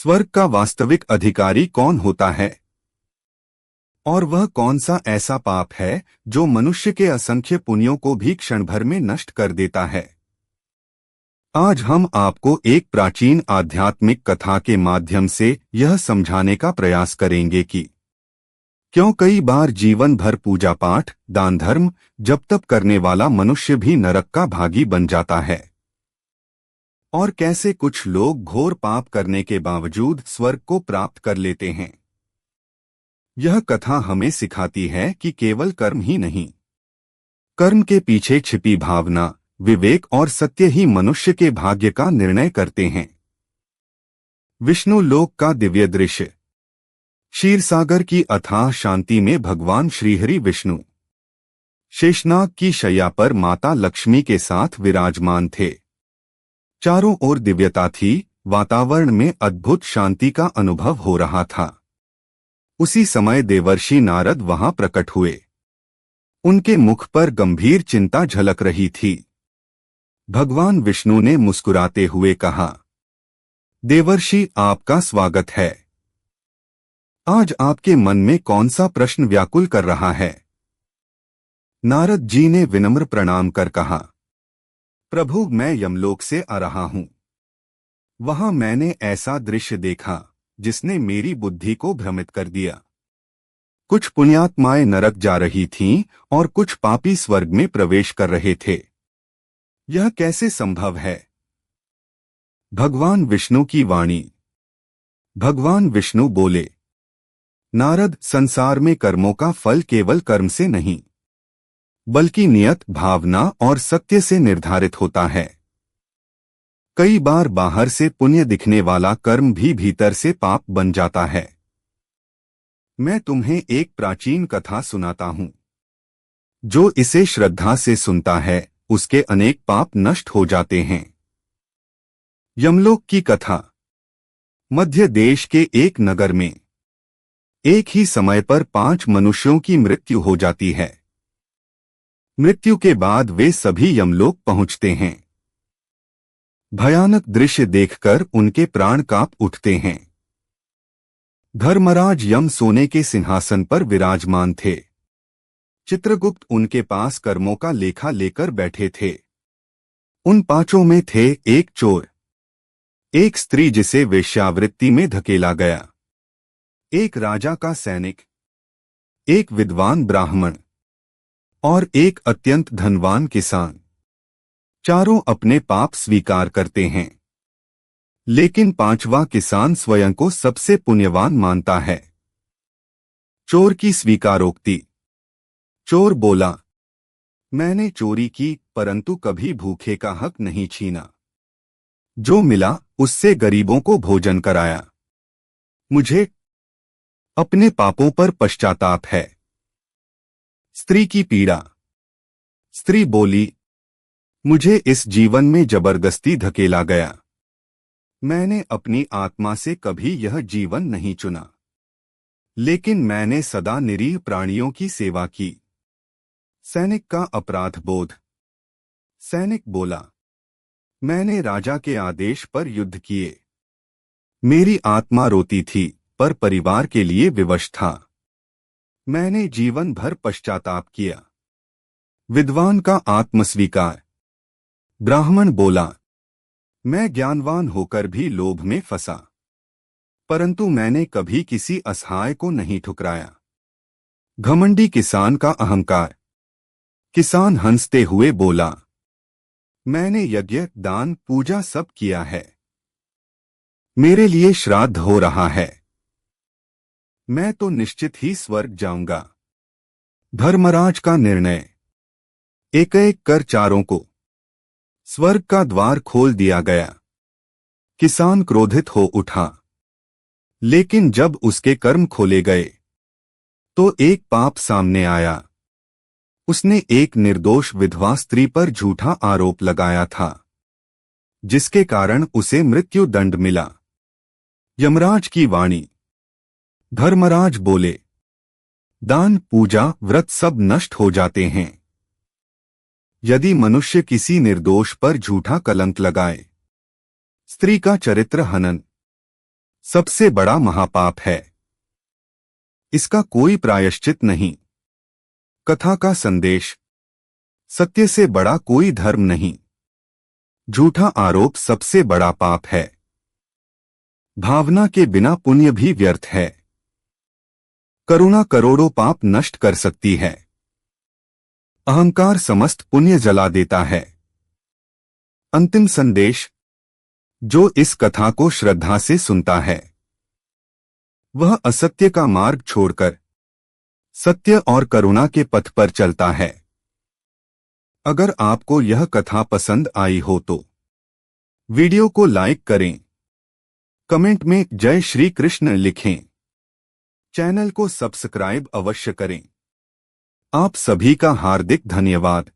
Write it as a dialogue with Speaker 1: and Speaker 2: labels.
Speaker 1: स्वर्ग का वास्तविक अधिकारी कौन होता है और वह कौन सा ऐसा पाप है जो मनुष्य के असंख्य पुण्यों को भी क्षण भर में नष्ट कर देता है। आज हम आपको एक प्राचीन आध्यात्मिक कथा के माध्यम से यह समझाने का प्रयास करेंगे कि क्यों कई बार जीवन भर पूजा पाठ, दान धर्म, जप तप करने वाला मनुष्य भी नरक का भागी बन जाता है और कैसे कुछ लोग घोर पाप करने के बावजूद स्वर्ग को प्राप्त कर लेते हैं। यह कथा हमें सिखाती है कि केवल कर्म ही नहीं, कर्म के पीछे छिपी भावना, विवेक और सत्य ही मनुष्य के भाग्य का निर्णय करते हैं। विष्णु लोक का दिव्य दृश्य। क्षीरसागर की अथाह शांति में भगवान श्रीहरि विष्णु शेषनाग की शैया पर माता लक्ष्मी के साथ विराजमान थे। चारों ओर दिव्यता थी, वातावरण में अद्भुत शांति का अनुभव हो रहा था। उसी समय देवर्षि नारद वहां प्रकट हुए। उनके मुख पर गंभीर चिंता झलक रही थी। भगवान विष्णु ने मुस्कुराते हुए कहा, देवर्षि, आपका स्वागत है। आज आपके मन में कौन सा प्रश्न व्याकुल कर रहा है? नारद जी ने विनम्र प्रणाम कर कहा, प्रभु, मैं यमलोक से आ रहा हूं। वहां मैंने ऐसा दृश्य देखा जिसने मेरी बुद्धि को भ्रमित कर दिया। कुछ पुण्यात्माएं नरक जा रही थीं और कुछ पापी स्वर्ग में प्रवेश कर रहे थे। यह कैसे संभव है? भगवान विष्णु की वाणी। भगवान विष्णु बोले, नारद, संसार में कर्मों का फल केवल कर्म से नहीं, बल्कि नियत, भावना और सत्य से निर्धारित होता है। कई बार बाहर से पुण्य दिखने वाला कर्म भी भीतर से पाप बन जाता है। मैं तुम्हें एक प्राचीन कथा सुनाता हूं। जो इसे श्रद्धा से सुनता है, उसके अनेक पाप नष्ट हो जाते हैं। यमलोक की कथा। मध्य देश के एक नगर में एक ही समय पर 5 मनुष्यों की मृत्यु हो जाती है। मृत्यु के बाद वे सभी यमलोक पहुंचते हैं। भयानक दृश्य देखकर उनके प्राण कांप उठते हैं। धर्मराज यम सोने के सिंहासन पर विराजमान थे। चित्रगुप्त उनके पास कर्मों का लेखा लेकर बैठे थे। उन 5 में थे एक चोर, एक स्त्री जिसे वेश्यावृत्ति में धकेला गया, एक राजा का सैनिक, एक विद्वान ब्राह्मण और एक अत्यंत धनवान किसान। चारों अपने पाप स्वीकार करते हैं, लेकिन 5वां किसान स्वयं को सबसे पुण्यवान मानता है। चोर की स्वीकारोक्ति। चोर बोला, मैंने चोरी की, परंतु कभी भूखे का हक नहीं छीना। जो मिला उससे गरीबों को भोजन कराया। मुझे अपने पापों पर पश्चाताप है। स्त्री की पीड़ा। स्त्री बोली, मुझे इस जीवन में जबरदस्ती धकेला गया। मैंने अपनी आत्मा से कभी यह जीवन नहीं चुना, लेकिन मैंने सदा निरीह प्राणियों की सेवा की। सैनिक का अपराध बोध। सैनिक बोला, मैंने राजा के आदेश पर युद्ध किए। मेरी आत्मा रोती थी, पर परिवार के लिए विवश था। मैंने जीवन भर पश्चाताप किया। विद्वान का आत्मस्वीकार। ब्राह्मण बोला, मैं ज्ञानवान होकर भी लोभ में फंसा, परंतु मैंने कभी किसी असहाय को नहीं ठुकराया। घमंडी किसान का अहंकार। किसान हंसते हुए बोला, मैंने यज्ञ, दान, पूजा सब किया है। मेरे लिए श्राद्ध हो रहा है। मैं तो निश्चित ही स्वर्ग जाऊंगा। धर्मराज का निर्णय। एक एक कर चारों को स्वर्ग का द्वार खोल दिया गया। किसान क्रोधित हो उठा, लेकिन जब उसके कर्म खोले गए तो एक पाप सामने आया। उसने एक निर्दोष विधवा स्त्री पर झूठा आरोप लगाया था, जिसके कारण उसे मृत्यु दंड मिला। यमराज की वाणी। धर्मराज बोले, दान, पूजा, व्रत सब नष्ट हो जाते हैं यदि मनुष्य किसी निर्दोष पर झूठा कलंक लगाए। स्त्री का चरित्र हनन। सबसे बड़ा महापाप है। इसका कोई प्रायश्चित नहीं। कथा का संदेश: सत्य से बड़ा कोई धर्म नहीं। झूठा आरोप सबसे बड़ा पाप है। भावना के बिना पुण्य भी व्यर्थ है। करुणा करोड़ों पाप नष्ट कर सकती है। अहंकार समस्त पुण्य जला देता है। अंतिम संदेश: जो इस कथा को श्रद्धा से सुनता है वह असत्य का मार्ग छोड़कर सत्य और करुणा के पथ पर चलता है। अगर आपको यह कथा पसंद आई हो तो वीडियो को लाइक करें, कमेंट में जय श्री कृष्ण लिखें, चैनल को सब्सक्राइब अवश्य करें। आप सभी का हार्दिक धन्यवाद।